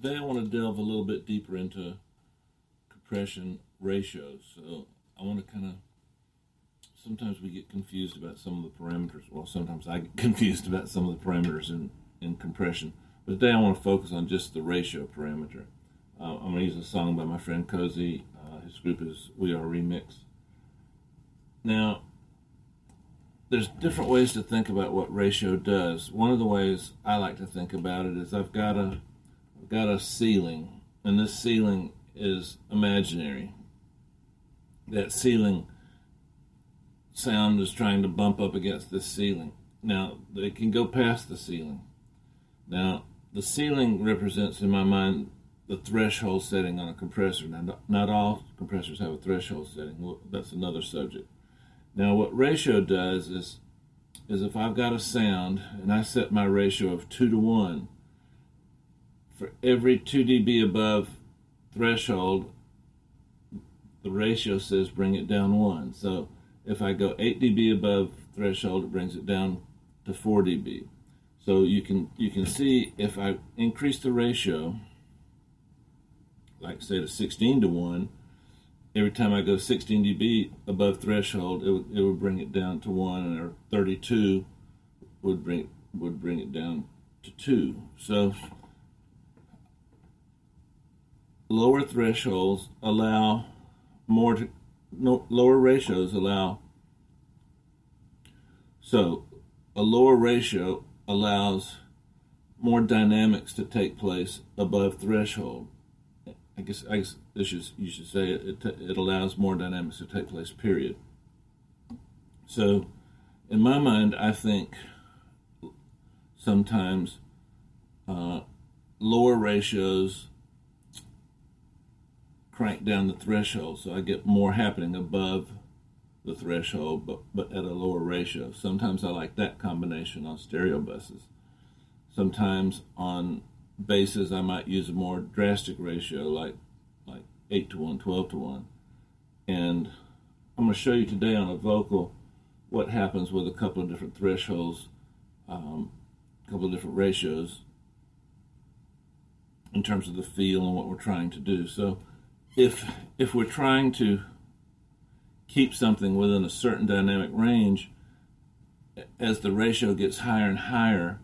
Today I want to delve a little bit deeper into compression ratios. So I want to sometimes we get confused about some of the parameters. Well, sometimes I get confused about some of the parameters in compression. But today I want to focus on just the ratio parameter. I'm going to use a song by my friend Cozy. His group is We Are Remix. Now, there's different ways to think about what ratio does. One of the ways I like to think about it is I've got a ceiling, and this ceiling is imaginary. That ceiling sound is trying to bump up against this ceiling. Now, they can go past the ceiling. Now, the ceiling represents, in my mind, the threshold setting on a compressor. Now, not all compressors have a threshold setting. Well, that's another subject. Now, what ratio does is if I've got a sound and I set my ratio of 2 to 1, for every 2 dB above threshold, the ratio says bring it down 1. So if I go 8 dB above threshold, it brings it down to 4 dB. So you can see if I increase the ratio, like say to 16 to 1, every time I go 16 dB above threshold, it would bring it down to 1, and or 32 would bring it down to 2. So lower thresholds allow lower ratios allow. So a lower ratio allows more dynamics to take place above threshold. I guess you should say it allows more dynamics to take place, period. So in my mind, I think sometimes lower ratios crank down the threshold, so I get more happening above the threshold, but at a lower ratio. Sometimes I like that combination on stereo buses. Sometimes on basses I might use a more drastic ratio, like 8 to 1, 12 to 1. And I'm going to show you today on a vocal what happens with a couple of different thresholds, a couple of different ratios in terms of the feel and what we're trying to do. So if we're trying to keep something within a certain dynamic range, as the ratio gets higher and higher,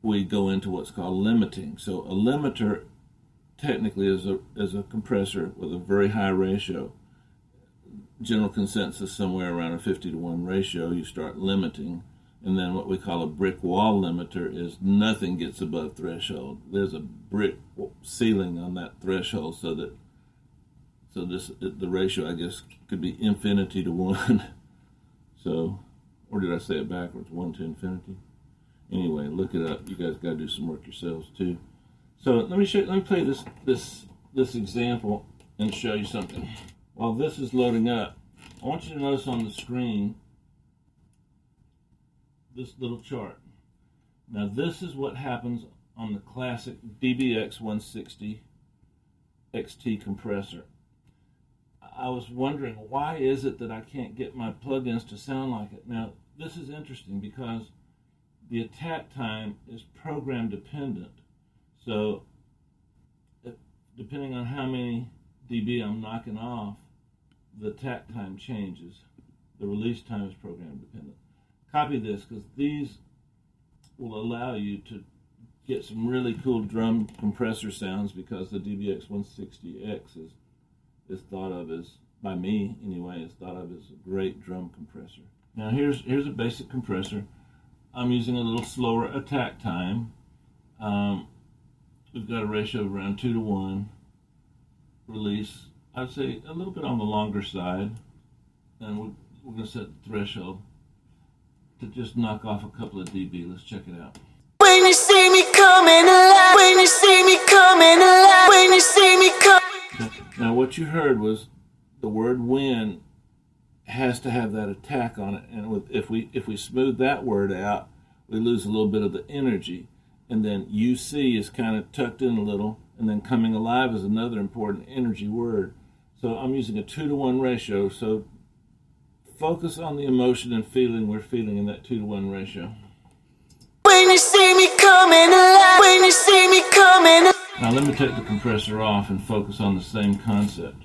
we go into what's called limiting. So a limiter technically is a compressor with a very high ratio. General consensus somewhere around a 50 to 1 ratio, you start limiting. And then what we call a brick wall limiter is nothing gets above threshold. There's a brick ceiling on that threshold, so the ratio, I guess, could be infinity to 1. So, or did I say it backwards? 1 to infinity? Anyway, look it up. You guys got to do some work yourselves too. So let me play this example and show you something. While this is loading up, I want you to notice on the screen this little chart. Now this is what happens on the classic DBX 160 XT compressor. I was wondering, why is it that I can't get my plugins to sound like it? Now, this is interesting because the attack time is program dependent. So, depending on how many dB I'm knocking off, the attack time changes. The release time is program dependent. Copy this, because these will allow you to get some really cool drum compressor sounds, because the DBX 160X is thought of as, by me anyway, is thought of as a great drum compressor. Now here's a basic compressor. I'm using a little slower attack time. We've got a ratio of around 2 to 1. Release, I'd say a little bit on the longer side. And we're going to set the threshold to just knock off a couple of dB. Let's check it out. When you see me coming alive, when you see me coming alive, when you see me come. Now what you heard was the word when has to have that attack on it, and if we smooth that word out, we lose a little bit of the energy. And then UC is kind of tucked in a little, and then coming alive is another important energy word. So I'm using a 2 to 1 ratio, so focus on the emotion and feeling we're feeling in that 2 to 1 ratio. When you see me coming alive, when you see me coming alive. Now let me take the compressor off and focus on the same concept.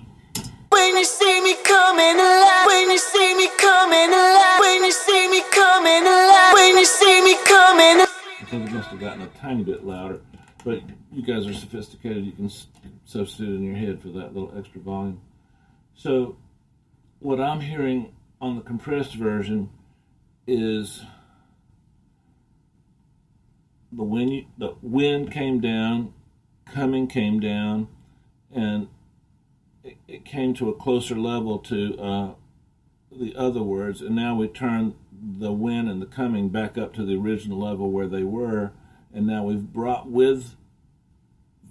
When you see me coming alive, when you see me coming alive, when you see me coming alive, when you see me coming alive. I think it must have gotten a tiny bit louder, but you guys are sophisticated. You can substitute in your head for that little extra volume. So what I'm hearing on the compressed version is the wind came down, coming came down, and it came to a closer level to the other words, and now we turn the wind and the coming back up to the original level where they were, and now we've brought with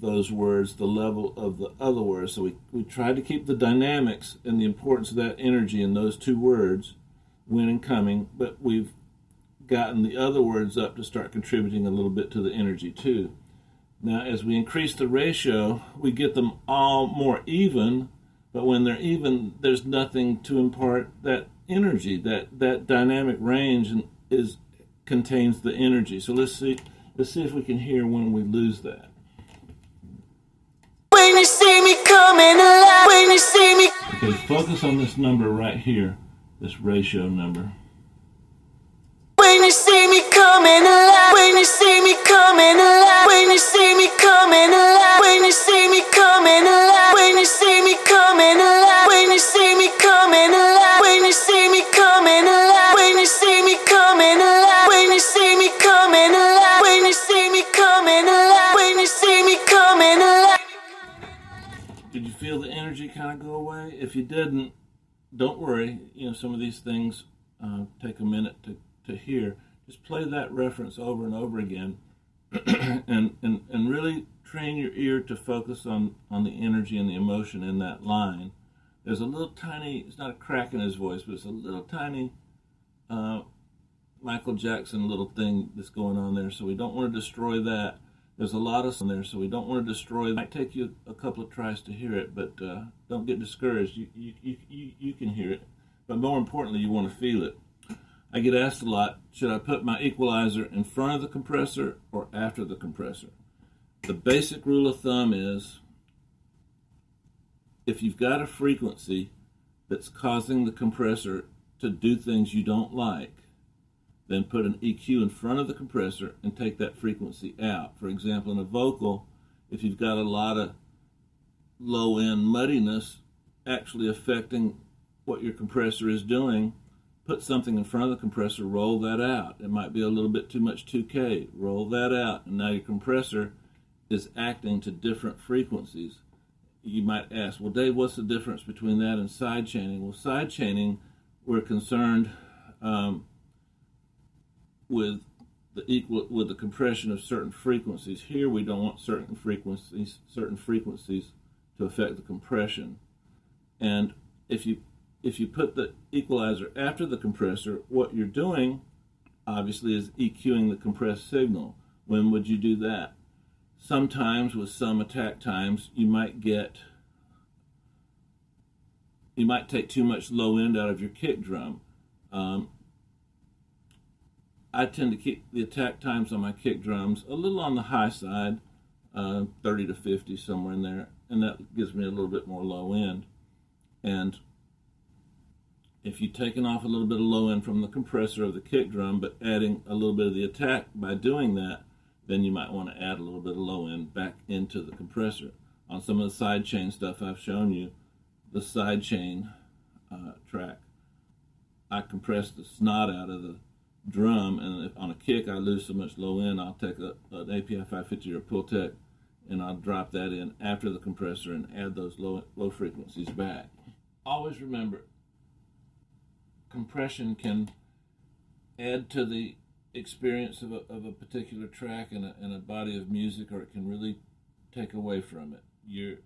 those words the level of the other words. So we tried to keep the dynamics and the importance of that energy in those two words, wind and coming, but we've gotten the other words up to start contributing a little bit to the energy too. Now, as we increase the ratio, we get them all more even, but when they're even, there's nothing to impart that energy. That dynamic range contains the energy. So let's see if we can hear when we lose that. When you see me coming alive, when you see me. Okay, focus on this number right here, this ratio number. When you see me coming alive, when you see me coming alive, when you see me coming alive, when you see me coming alive, when you see me coming alive, when you see me coming alive, when you see me coming alive, when you see me coming alive, when you see me coming alive, when you see me coming alive, when you see me coming alive. Did you feel the energy kind of go away? If you didn't, don't worry. Some of these things take a minute to hear. Just play that reference over and over again and really train your ear to focus on the energy and the emotion in that line. There's a little tiny, it's not a crack in his voice, but it's a little tiny Michael Jackson little thing that's going on there, so we don't want to destroy that. There's a lot of there, so we don't want to destroy that. It might take you a couple of tries to hear it, but don't get discouraged. You can hear it, but more importantly, you want to feel it. I get asked a lot, should I put my equalizer in front of the compressor or after the compressor? The basic rule of thumb is, if you've got a frequency that's causing the compressor to do things you don't like, then put an EQ in front of the compressor and take that frequency out. For example, in a vocal, if you've got a lot of low-end muddiness actually affecting what your compressor is doing, put something in front of the compressor, roll that out. It might be a little bit too much 2K. Roll that out, and now your compressor is acting to different frequencies. You might ask, well, Dave, what's the difference between that and side chaining? Well, side chaining, we're concerned with the compression of certain frequencies. Here, we don't want certain frequencies to affect the compression. And if you put the equalizer after the compressor, what you're doing, obviously, is EQing the compressed signal. When would you do that? Sometimes, with some attack times, you might take too much low end out of your kick drum. I tend to keep the attack times on my kick drums a little on the high side, 30 to 50, somewhere in there, and that gives me a little bit more low end. And if you've taken off a little bit of low end from the compressor of the kick drum, but adding a little bit of the attack by doing that, then you might want to add a little bit of low end back into the compressor. On some of the side chain stuff I've shown you, the side chain track, I compress the snot out of the drum, and if on a kick I lose so much low end, I'll take an API 550 or Pultec, and I'll drop that in after the compressor and add those low frequencies back. Always remember, compression can add to the experience of a particular track and a body of music, or it can really take away from it. You're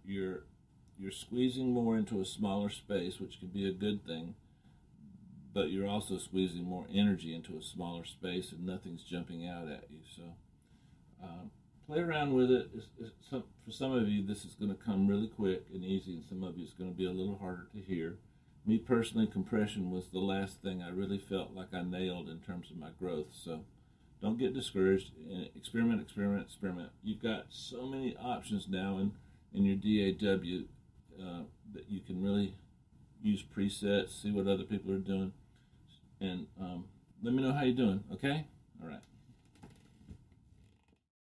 squeezing more into a smaller space, which can be a good thing, but you're also squeezing more energy into a smaller space, and nothing's jumping out at you. So play around with it. For some of you, this is going to come really quick and easy, and some of you, it's going to be a little harder to hear. Me personally, compression was the last thing I really felt like I nailed in terms of my growth. So don't get discouraged. Experiment, experiment, experiment. You've got so many options now in your DAW that you can really use presets, see what other people are doing, and let me know how you're doing, okay?